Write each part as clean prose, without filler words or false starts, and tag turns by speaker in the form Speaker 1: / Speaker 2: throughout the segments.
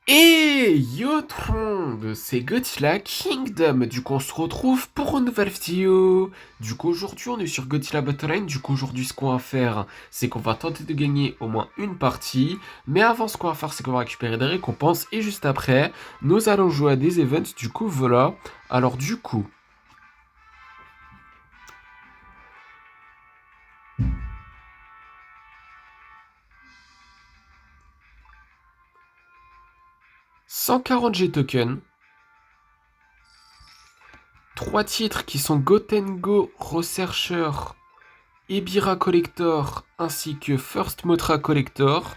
Speaker 1: Et yo tout le monde, c'est Godzilla Kingdom. Du coup, on se retrouve pour une nouvelle vidéo. Du coup, aujourd'hui, on est sur Godzilla Battle Line. Du coup, aujourd'hui, ce qu'on va faire, c'est qu'on va tenter de gagner au moins une partie. Mais avant, ce qu'on va faire, c'est qu'on va récupérer des récompenses. Et juste après, nous allons jouer à des events. Du coup, voilà. Alors, du coup, 140 G-tokens. 3 titres qui sont Gotengo Researcher, Ebira Collector ainsi que First Motra Collector.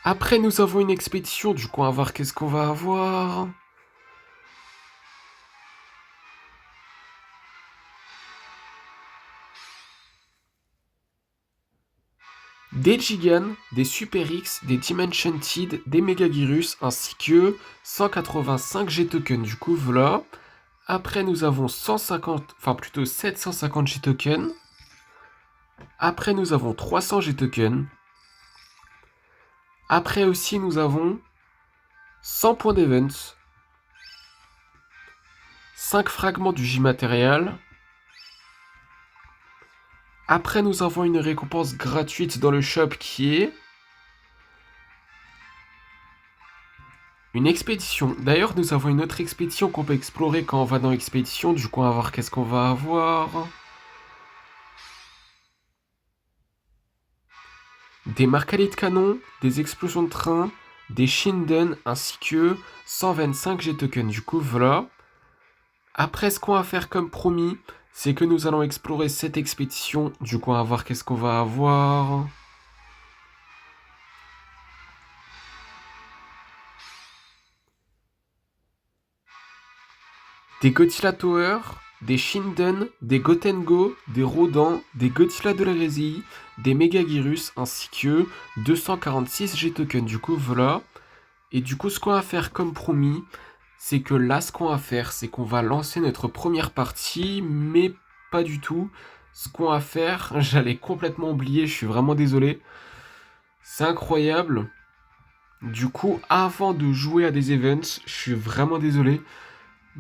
Speaker 1: Après, nous avons une expédition, du coup, on va voir qu'est-ce qu'on va avoir. Des Gigan, des Super X, des Dimensionted, des Megagirus, ainsi que 185 G-tokens. Du coup, voilà. Après, nous avons 150, enfin plutôt 750 G-tokens. Après, nous avons 300 G-tokens. Après aussi, nous avons 100 points d'event, 5 fragments du J-Matérial. Après, nous avons une récompense gratuite dans le shop qui est une expédition. D'ailleurs, nous avons une autre expédition qu'on peut explorer quand on va dans l'expédition. Du coup, on va voir qu'est-ce qu'on va avoir. Des marcalets de canon, des explosions de train, des Shinden, ainsi que 125 G-tokens. Du coup, voilà. Après, ce qu'on va faire comme promis, c'est que nous allons explorer cette expédition. Du coup, on va voir qu'est-ce qu'on va avoir. Des Godzilla Tower, des Shinden, des Gotengo, des Rodan, des Godzilla de l'hérésie, des Megagirus, ainsi que 246 G-tokens. Du coup, voilà. Et du coup, ce qu'on va faire comme promis, c'est que là, ce qu'on va faire, c'est qu'on va lancer notre première partie, mais pas du tout. Ce qu'on va faire, j'allais complètement oublier, je suis vraiment désolé. C'est incroyable. Du coup, avant de jouer à des events, je suis vraiment désolé.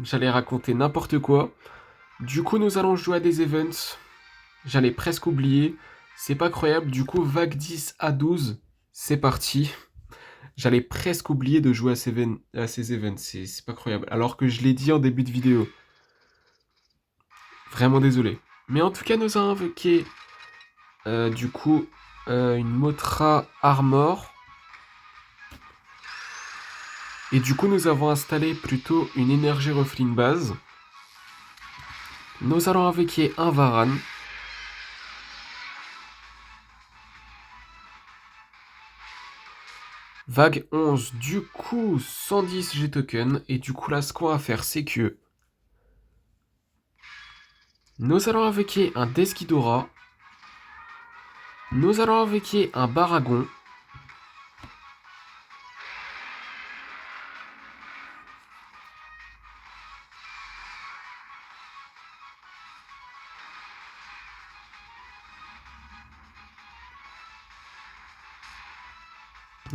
Speaker 1: J'allais raconter n'importe quoi. Du coup, nous allons jouer à des events. J'allais presque oublier. C'est pas croyable. Du coup, vague 10 à 12, c'est parti. J'allais presque oublier de jouer à ces events. C'est pas croyable. Alors que je l'ai dit en début de vidéo. Vraiment désolé. Mais en tout cas, nous avons invoqué du coup une Motra Armor. Et du coup, nous avons installé plutôt une énergie Ruffling base. Nous allons invoquer un Varan. Vague 11, du coup 110 G-tokens. Et du coup là ce qu'on va faire c'est que nous allons invoquer un Desghidorah. Nous allons invoquer un Baragon.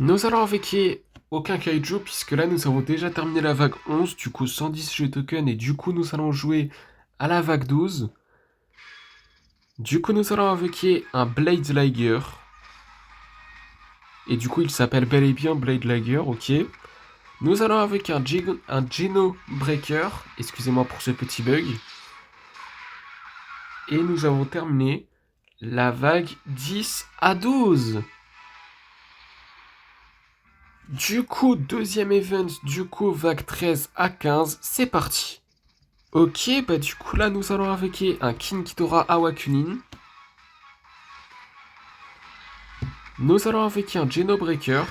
Speaker 1: Nous allons invoquer aucun Kaiju puisque là nous avons déjà terminé la vague 11. Du coup 110 G-tokens et du coup nous allons jouer à la vague 12. Du coup nous allons invoquer un Blade Liger. Et du coup il s'appelle bel et bien Blade Liger, ok. Nous allons invoquer un Geno Breaker. Excusez-moi pour ce petit bug. Et nous avons terminé la vague 10 à 12. Du coup, deuxième event, du coup, vague 13 à 15, c'est parti. Ok, bah du coup là nous allons invoquer un King Ghidorah Awakening. Nous allons invoquer un Genobreaker.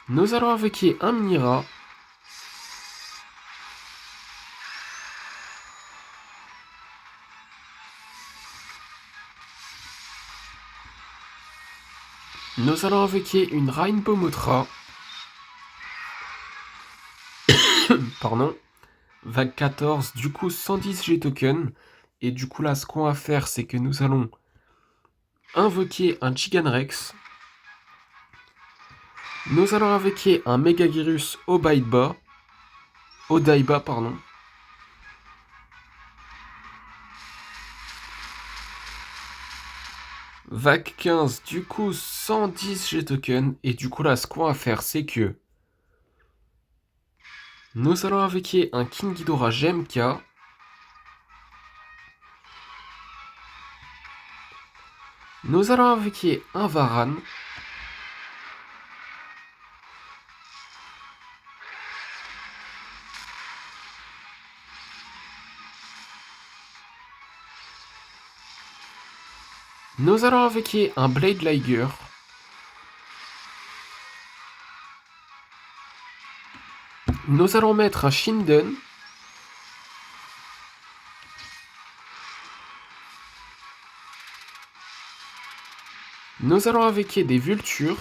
Speaker 1: Nous allons invoquer un Mira. Nous allons invoquer une Rainbow Motra. Pardon. Vague 14, du coup 110 G-tokens. Et du coup là, ce qu'on va faire, c'est que nous allons invoquer un Giganrex. Nous allons invoquer un Megagirus Odaiba, pardon. Vague 15, du coup 110 G-tokens. Et du coup là, ce qu'on va faire, c'est que nous allons invoquer un King Ghidorah GMK. Nous allons invoquer un Varan. Nous allons invoquer un Blade Liger. Nous allons mettre un Shinden. Nous allons invoquer des Vultures.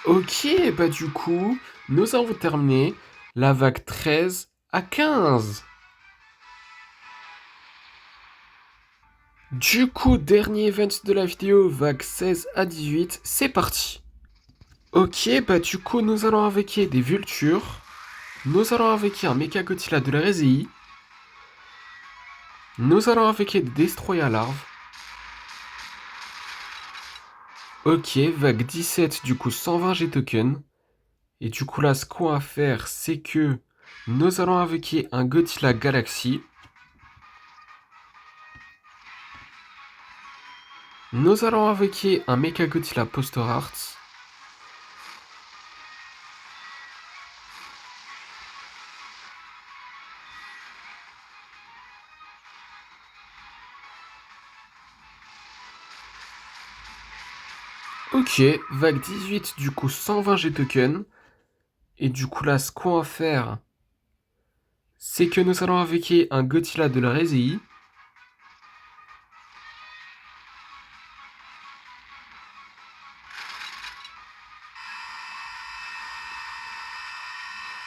Speaker 1: Ok, bah du coup, nous avons terminé la vague 13 à 15. Du coup, dernier event de la vidéo, vague 16 à 18, c'est parti. Ok, bah du coup, nous allons invoquer des Vultures. Nous allons invoquer un Mechagodzilla de la Rési. Nous allons invoquer des Destroya larves. Ok, vague 17, du coup 120 G-tokens. Et du coup là, ce qu'on va faire, c'est que nous allons invoquer un Godzilla Galaxy. Nous allons invoquer un Mechagodzilla Poster Arts. Ok, vague 18, du coup 120 G-tokens. Et du coup là, ce qu'on va faire, c'est que nous allons invoquer un Godzilla de la Rési.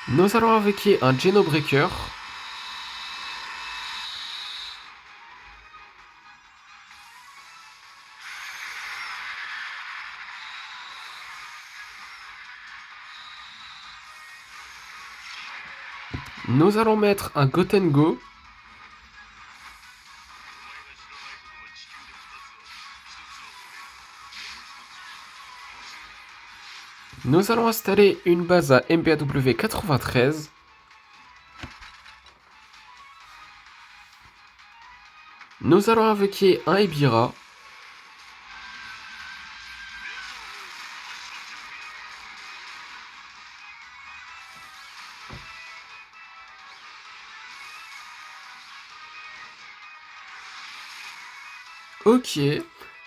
Speaker 1: Nous allons invoquer un Genobreaker. Nous allons mettre un Gotengo. Nous allons installer une base à MBAW 93. Nous allons invoquer un Ebira. Ok,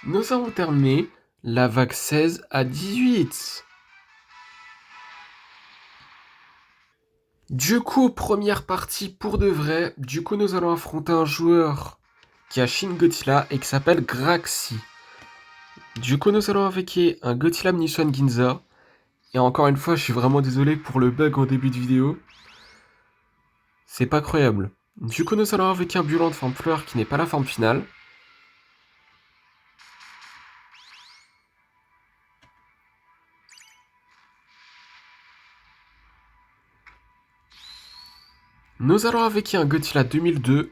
Speaker 1: nous avons terminé la vague 16 à 18. Du coup, première partie pour de vrai. Du coup, nous allons affronter un joueur qui a Shin Godzilla et qui s'appelle Graxi. Du coup, nous allons invoquer un Godzilla Mniswan Ginza. Et encore une fois, je suis vraiment désolé pour le bug en début de vidéo. C'est pas croyable. Du coup, nous allons invoquer un Bulan de forme fleur qui n'est pas la forme finale. Nous allons invoquer un Godzilla 2002.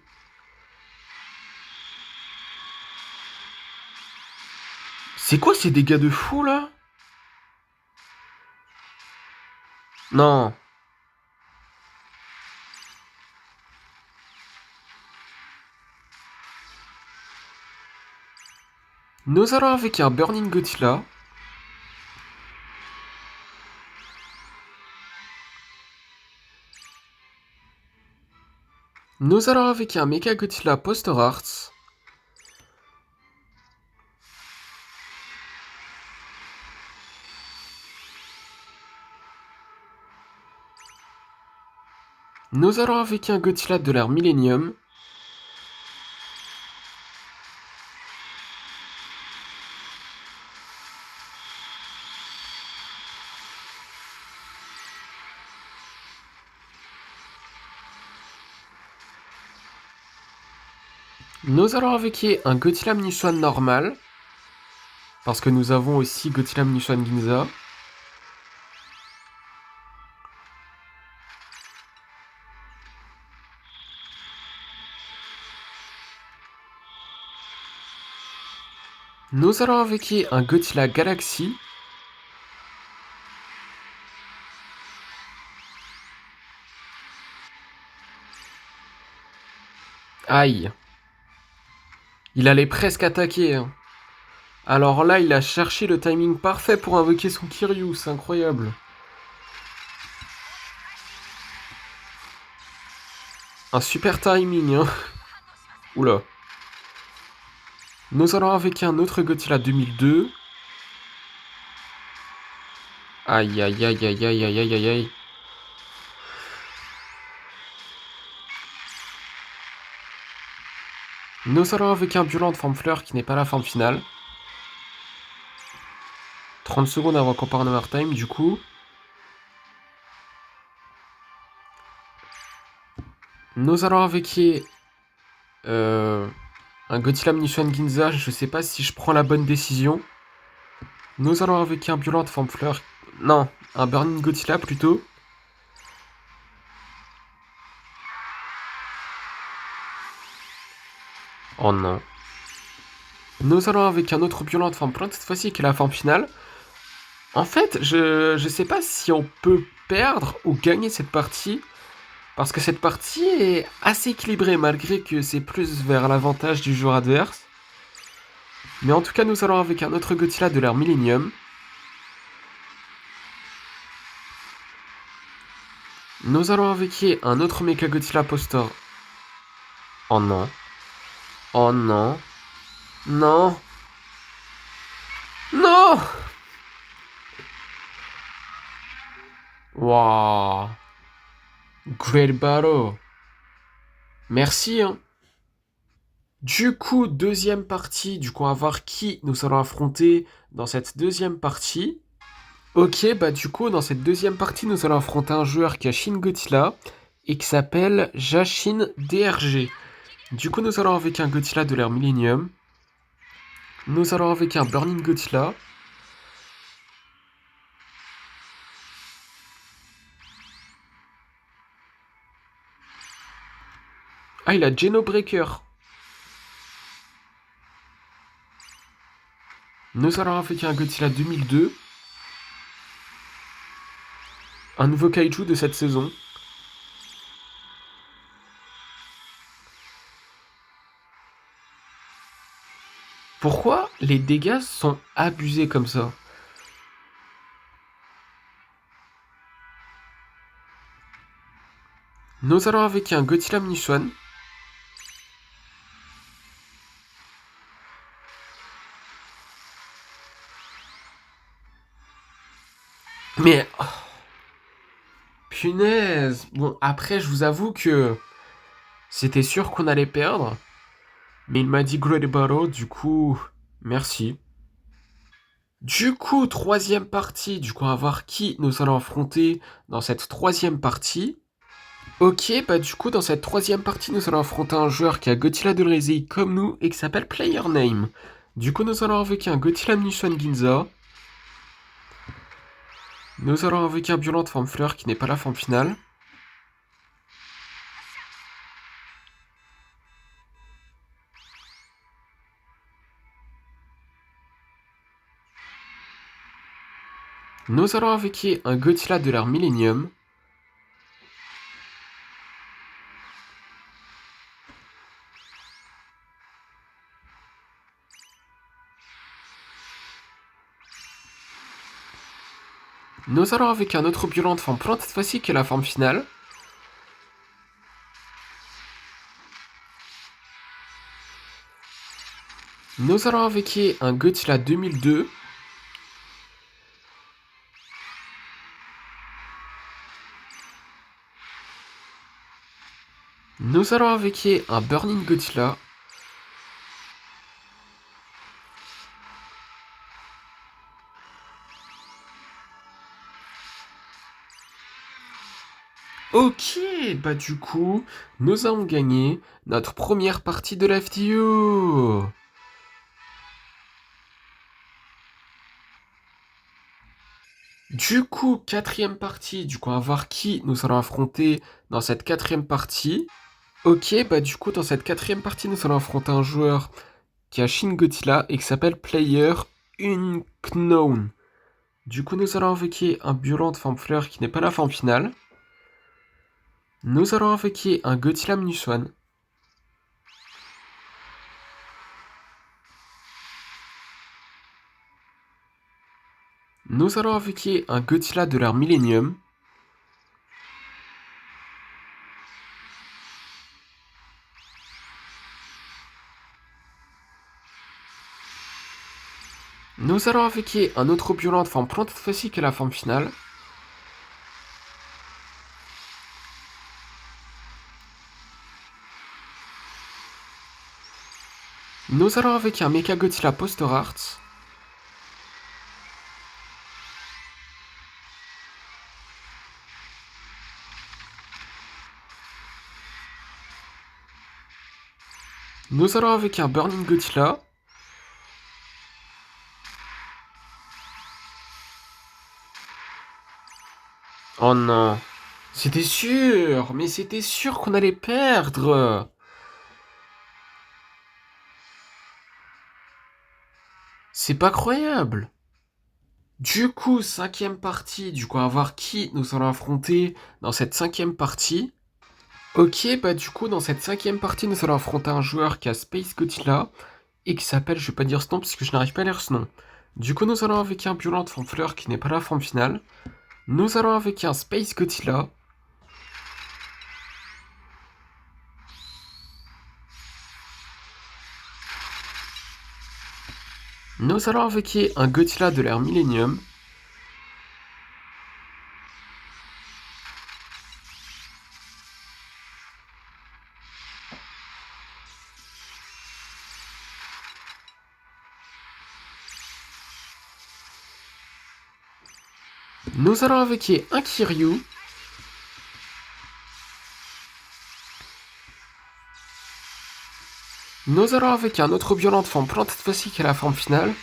Speaker 1: C'est quoi ces dégâts de fou là? Non. Nous allons invoquer un Burning Godzilla. Nous allons invoquer un Mecha Godzilla Poster Arts. Nous allons invoquer un Godzilla de l'ère Millennium. Nous allons invoquer un Gothitlam Nichuan normal. Parce que nous avons aussi Gothitlam Nichuan Ginza. Nous allons invoquer un Gothitla Galaxy. Aïe. Il allait presque attaquer. Hein. Alors là, il a cherché le timing parfait pour invoquer son Kiryu. C'est incroyable. Un super timing. Hein. Oula. Nous allons invoquer un autre Godzilla 2002. Aïe aïe aïe aïe aïe aïe aïe aïe aïe. Nous allons invoquer un Violent de forme fleur qui n'est pas la forme finale. 30 secondes avant qu'on parte en overtime du coup. Nous allons invoquer un Gothitlam Nichuan Ginza. Je sais pas si je prends la bonne décision. Nous allons invoquer un Violent de forme fleur. Non, un Burning Godzilla plutôt. Oh non. Nous allons avec un autre Violent de forme plante, cette fois-ci qui est la forme finale. En fait, je sais pas si on peut perdre ou gagner cette partie. Parce que cette partie est assez équilibrée malgré que c'est plus vers l'avantage du joueur adverse. Mais en tout cas, nous allons avec un autre Godzilla de l'ère Millennium. Nous allons avec un autre Mecha Godzilla Poster. Oh non. Oh non. Non. Non. Waouh. Great battle. Merci, hein. Du coup, deuxième partie. Du coup, on va voir qui nous allons affronter dans cette deuxième partie. Ok, bah du coup, dans cette deuxième partie, nous allons affronter un joueur qui a Shin Godzilla et qui s'appelle Jashin DRG. Du coup, nous allons avec un Godzilla de l'ère Millennium. Nous allons avec un Burning Godzilla. Ah, il a Genobreaker. Nous allons avec un Godzilla 2002. Un nouveau kaiju de cette saison. Pourquoi les dégâts sont abusés comme ça? Nous allons avec un Godzilla Nichuan. Mais... oh, punaise. Bon, après, je vous avoue que c'était sûr qu'on allait perdre. Mais il m'a dit Great Battle, du coup... Merci. Du coup, troisième partie. Du coup, on va voir qui nous allons affronter dans cette troisième partie. Ok, bah du coup, dans cette troisième partie, nous allons affronter un joueur qui a Godzilla de Rési comme nous et qui s'appelle Player Name. Du coup, nous allons avec un Godzilla Nichuan Ginza. Nous allons avec un Violent de forme fleur qui n'est pas la forme finale. Nous allons avec un Godzilla de l'ère Millennium. Nous allons avec un autre Violent de forme plante, cette fois-ci qui est la forme finale. Nous allons avec un Godzilla 2002. Nous allons avec un Burning Godzilla. Ok, bah du coup, nous avons gagné notre première partie de la vidéo. Du coup, quatrième partie, du coup, on va voir qui nous allons affronter dans cette quatrième partie. Ok, bah du coup, dans cette quatrième partie, nous allons affronter un joueur qui a Shin Godzilla et qui s'appelle Player Unknown. Du coup, nous allons invoquer un Violent de forme fleur qui n'est pas la forme finale. Nous allons invoquer un Godzilla Minus One. Nous allons invoquer un Godzilla de l'ère Millennium. Nous allons invoquer un autre Violent de forme plante cette fois-ci que la forme finale. Nous allons invoquer un Mecha Godzilla Poster Art. Nous allons invoquer un Burning Godzilla. Oh non. C'était sûr, mais c'était sûr qu'on allait perdre. C'est pas croyable. Du coup, cinquième partie, du coup, on va voir qui nous allons affronter dans cette cinquième partie. Ok, bah du coup, dans cette cinquième partie, nous allons affronter un joueur qui a Space Godzilla et qui s'appelle, je vais pas dire ce nom parce que je n'arrive pas à lire ce nom. Du coup, nous allons avec un Violent de forme fleur qui n'est pas la forme finale. Nous allons avec un Space Godzilla. Nous allons avec un Godzilla de l'ère Millennium. Nous allons avec un Kiryu. Nous allons avec un autre Violent de forme plante cette fois-ci qui est la forme finale.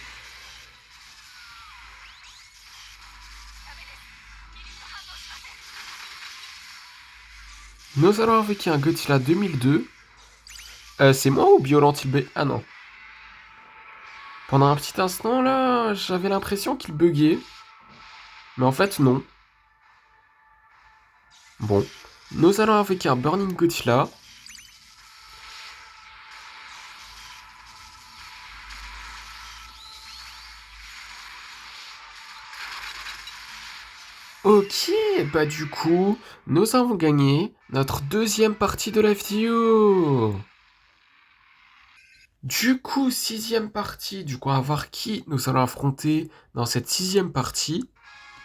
Speaker 1: Nous allons avec un Godzilla 2002. C'est moi ou Violent il Ah non. Pendant un petit instant là, j'avais l'impression qu'il buguait. Mais en fait non. Bon. Nous allons avec un Burning Godzilla. Ok, bah du coup, nous avons gagné notre deuxième partie de la vidéo. Du coup, sixième partie, du coup, on va voir qui nous allons affronter dans cette sixième partie.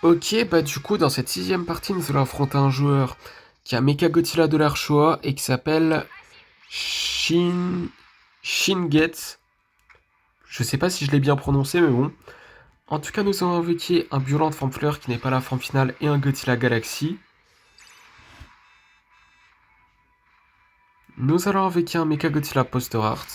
Speaker 1: Ok, bah du coup, dans cette sixième partie, nous allons affronter un joueur qui a Mechagodzilla de l'Archoa et qui s'appelle Shinget. Je sais pas si je l'ai bien prononcé, mais bon. En tout cas, nous avons invoqué un Violent de forme fleur qui n'est pas la forme finale et un Godzilla Galaxy. Nous allons invoquer un Mechagodzilla Poster Art.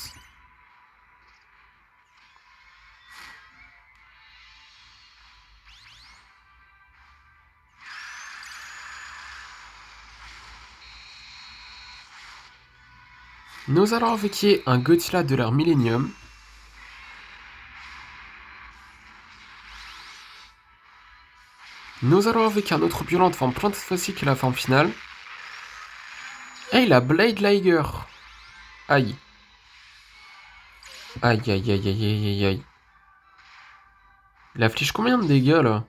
Speaker 1: Nous allons invoquer un Godzilla de l'ère Millennium. Nous allons invoquer un autre Violent de forme plante cette fois-ci qui est la forme finale. Et il a Blade Liger. Aïe. Aïe aïe aïe aïe aïe aïe aïe. Il affiche combien de dégâts là?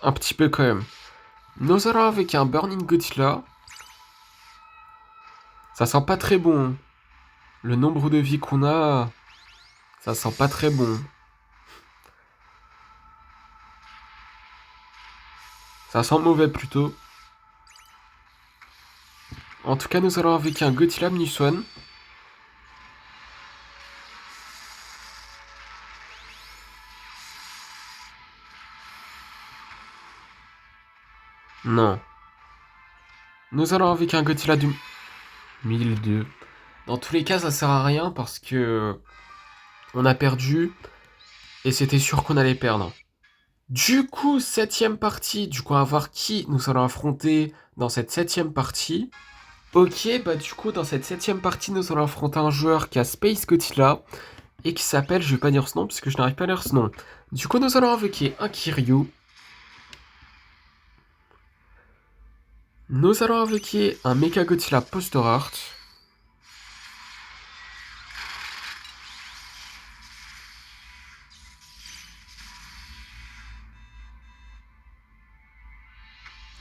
Speaker 1: Un petit peu quand même. Nous allons avec un Burning Godzilla. Ça sent pas très bon. Le nombre de vies qu'on a, ça sent pas très bon. Ça sent mauvais plutôt. En tout cas, nous allons avec un Godzilla Minus One. Non. Nous allons avec un Godzilla du 1002. Dans tous les cas, ça sert à rien parce que on a perdu et c'était sûr qu'on allait perdre. Du coup, septième partie. Du coup, on va voir qui nous allons affronter dans cette septième partie. Ok, bah du coup, dans cette septième partie, nous allons affronter un joueur qui a Space Godzilla et qui s'appelle, je vais pas dire ce nom parce que je n'arrive pas à lire ce nom. Du coup, nous allons invoquer un Kiryu. Nous allons invoquer un Mechagodzilla Poster Art.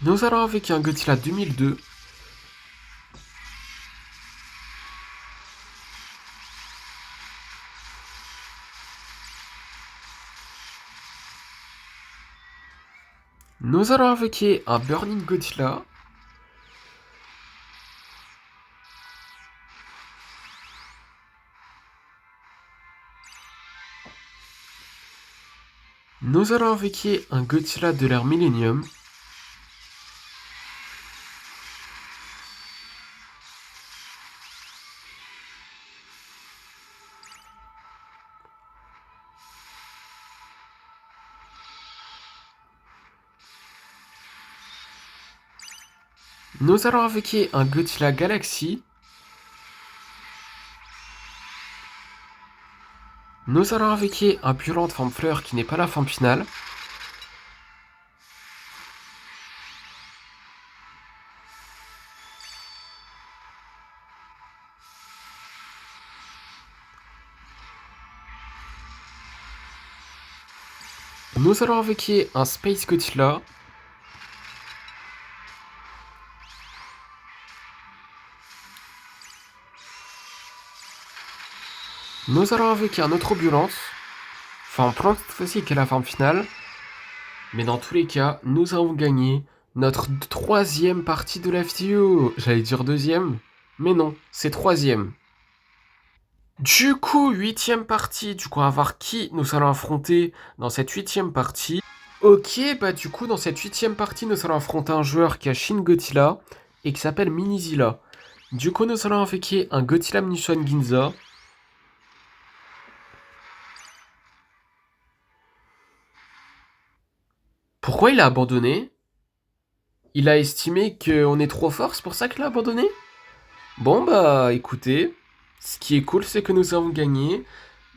Speaker 1: Nous allons invoquer un Godzilla 2002. Nous allons invoquer un Burning Godzilla. Nous allons invoquer un Godzilla de l'ère Millennium. Nous allons invoquer un Godzilla Galaxy. Nous allons invoquer un Violent Forme Fleur qui n'est pas la forme finale. Nous allons invoquer un Space Godzilla. Nous allons invoquer un autre Violence. Enfin, pour cette fois-ci qui est la forme finale. Mais dans tous les cas, nous avons gagné notre troisième partie de la vidéo. J'allais dire deuxième, mais non, c'est troisième. Du coup, huitième partie. Du coup, on va voir qui nous allons affronter dans cette huitième partie. Ok, bah du coup, dans cette huitième partie, nous allons affronter un joueur qui a Shin Godzilla et qui s'appelle Minizilla. Du coup, nous allons invoquer un Godzilla Munition Ginza. Pourquoi il a abandonné? Il a estimé qu'on est trop fort, c'est pour ça qu'il a abandonné? Bon bah écoutez, ce qui est cool c'est que nous avons gagné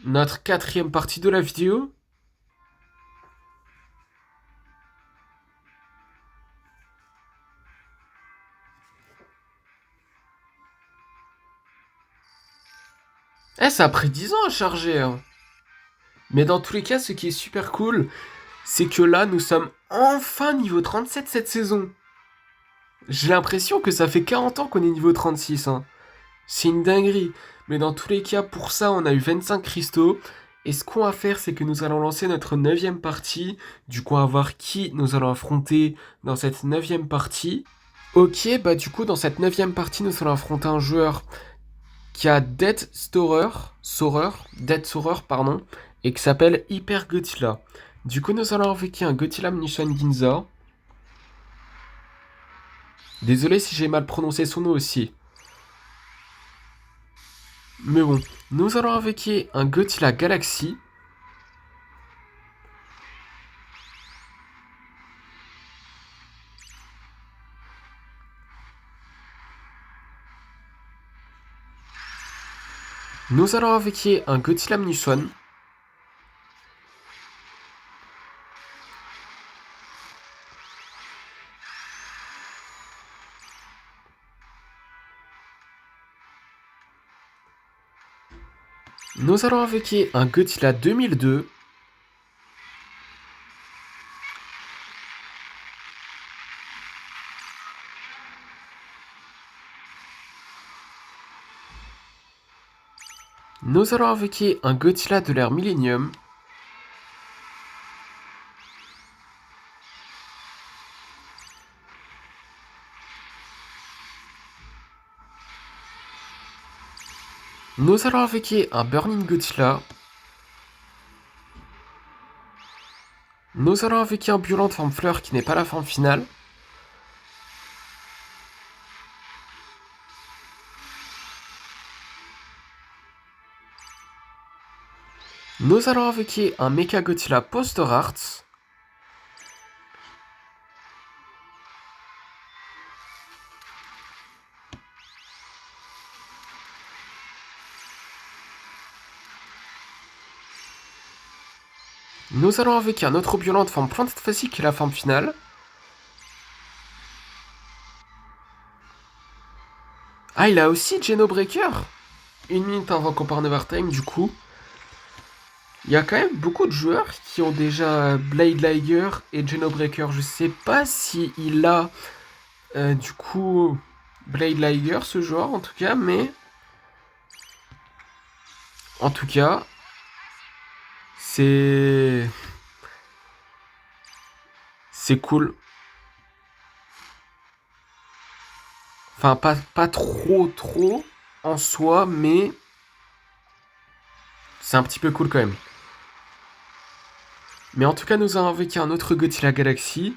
Speaker 1: notre quatrième partie de la vidéo. Eh, ça a pris 10 ans à charger, hein. Mais dans tous les cas, ce qui est super cool, c'est que là nous sommes enfin niveau 37 cette saison. J'ai l'impression que ça fait 40 ans qu'on est niveau 36, hein. C'est une dinguerie. Mais dans tous les cas, pour ça, on a eu 25 cristaux. Et ce qu'on va faire, c'est que nous allons lancer notre neuvième partie. Du coup, on va voir qui nous allons affronter dans cette neuvième partie. Ok, bah du coup, dans cette neuvième partie, nous allons affronter un joueur qui a Dead Sorer, pardon, et qui s'appelle Hyper Godzilla. Du coup, nous allons invoquer un Godzilla Munition Ginza. Désolé si j'ai mal prononcé son nom aussi. Mais bon, nous allons invoquer un Godzilla Galaxy. Nous allons invoquer un Godzilla Munition. Nous allons invoquer un Godzilla 2002. Nous allons invoquer un Godzilla de l'ère Millennium. Nous allons invoquer un Burning Godzilla. Nous allons invoquer un Violent Forme Fleur qui n'est pas la forme finale. Nous allons invoquer un Mecha Godzilla Poster Art. Nous allons invoquer un autre Violent de forme Plante Facile qui est la forme finale. Ah, il a aussi Genobreaker. 1 minute avant qu'on part Overtime, du coup. Il y a quand même beaucoup de joueurs qui ont déjà Blade Liger et Genobreaker. Je sais pas si il a du coup Blade Liger ce joueur en tout cas, mais en tout cas c'est cool. Enfin pas trop en soi, mais c'est un petit peu cool quand même. Mais en tout cas, nous avons avec un autre Godzilla Galaxy.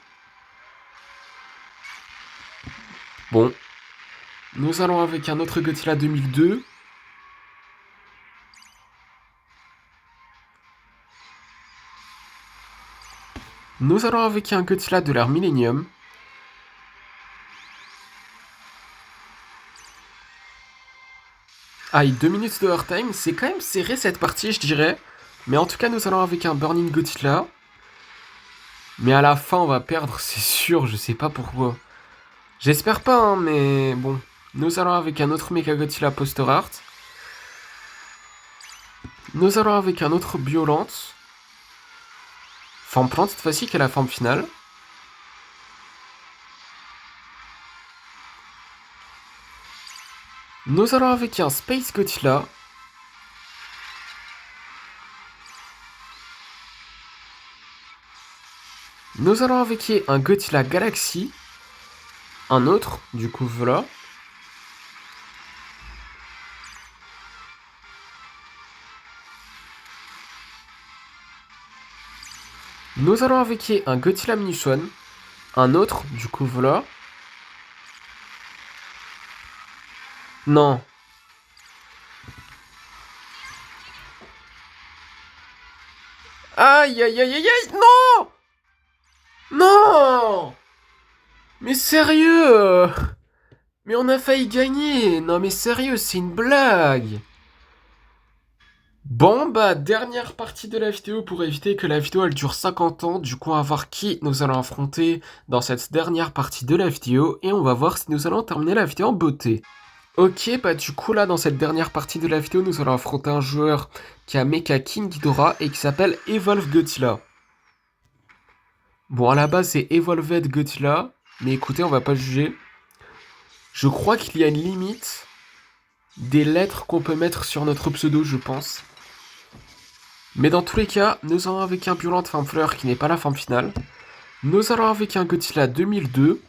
Speaker 1: Bon. Nous allons avec un autre Godzilla 2002. Nous allons avec un Godzilla de l'ère Millennium. Ah, 2 minutes de overtime, c'est quand même serré cette partie, je dirais. Mais en tout cas, nous allons avec un Burning Godzilla. Mais à la fin, on va perdre, c'est sûr, je sais pas pourquoi. J'espère pas, hein, mais bon. Nous allons avec un autre Mecha Godzilla Poster Art. Nous allons avec un autre Biolante. Forme plante, cette fois-ci, qui est la forme finale. Nous allons avec un Space Godzilla. Nous allons avec un Godzilla Galaxy. Un autre, du coup, voilà. Nous allons avec un Godzilla Minus One. Un autre, du coup, voilà. Non. Aïe, aïe, aïe, aïe, aïe, non! Non! Mais sérieux! Mais on a failli gagner! Non mais sérieux, c'est une blague! Bon bah, dernière partie de la vidéo pour éviter que la vidéo elle dure 50 ans. Du coup, on va voir qui nous allons affronter dans cette dernière partie de la vidéo. Et on va voir si nous allons terminer la vidéo en beauté. Ok, bah du coup là, dans cette dernière partie de la vidéo, nous allons affronter un joueur qui a Mecha King Ghidorah et qui s'appelle Evolve Godzilla. Bon, à la base, c'est Evolved Godzilla. Mais écoutez, on va pas juger. Je crois qu'il y a une limite des lettres qu'on peut mettre sur notre pseudo, je pense. Mais dans tous les cas, nous allons avec un Violent Forme Fleur qui n'est pas la forme finale. Nous allons avec un Godzilla 2002.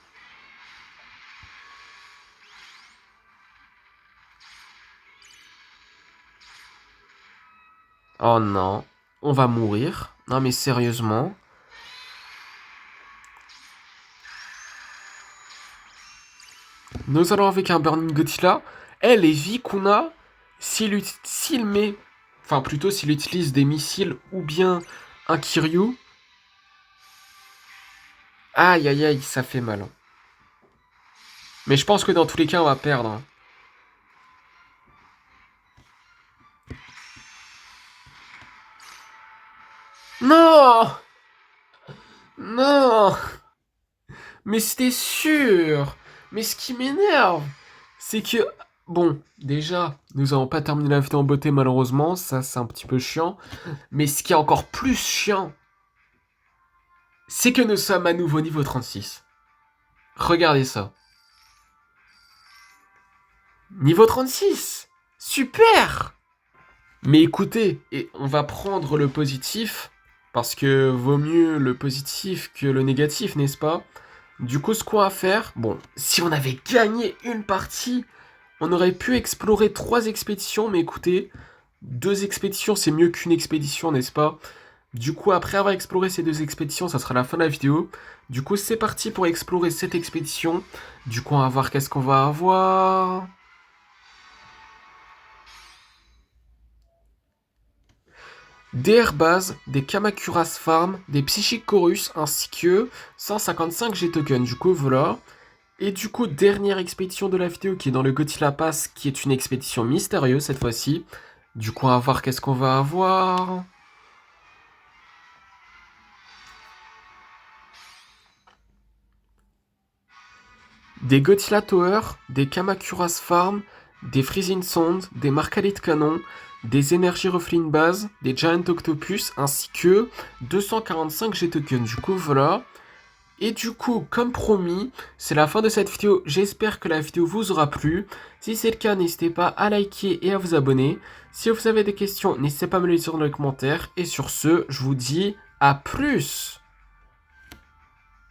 Speaker 1: Oh non, on va mourir. Non mais sérieusement. Nous allons avec un Burning Godzilla. Les vies qu'on a, s'il met... Enfin plutôt s'il utilise des missiles ou bien un Kiryu. Aïe aïe aïe, ça fait mal. Mais je pense que dans tous les cas, on va perdre. Non! Non! Mais c'était sûr! Mais ce qui m'énerve, c'est que... Bon, déjà, nous n'avons pas terminé la vidéo en beauté malheureusement, ça c'est un petit peu chiant. Mais ce qui est encore plus chiant, c'est que nous sommes à nouveau niveau 36. Regardez ça. Niveau 36! Super! Mais écoutez, et on va prendre le positif, parce que vaut mieux le positif que le négatif, n'est-ce pas? Du coup, ce qu'on va faire... Bon, si on avait gagné une partie, on aurait pu explorer 3 expéditions, mais écoutez, 2 expéditions, c'est mieux qu'une expédition, n'est-ce pas? Du coup, après avoir exploré ces 2 expéditions, ça sera la fin de la vidéo. Du coup, c'est parti pour explorer cette expédition. Du coup, on va voir qu'est-ce qu'on va avoir... des Airbaz, des Kamacuras Farm, des Psychic Chorus, ainsi que 155 G-tokens. Du coup, voilà. Et du coup, dernière expédition de la vidéo qui est dans le Godzilla Pass, qui est une expédition mystérieuse cette fois-ci. Du coup, on va voir qu'est-ce qu'on va avoir. Des Godzilla Tower, des Kamacuras Farm, des Freezing Sound, des Marcalit Canon, des Energy Ruffling Base, des Giant Octopus, ainsi que 245 G-tokens. Du coup, voilà. Et du coup, comme promis, c'est la fin de cette vidéo. J'espère que la vidéo vous aura plu. Si c'est le cas, n'hésitez pas à liker et à vous abonner. Si vous avez des questions, n'hésitez pas à me les dire dans les commentaires. Et sur ce, je vous dis à plus!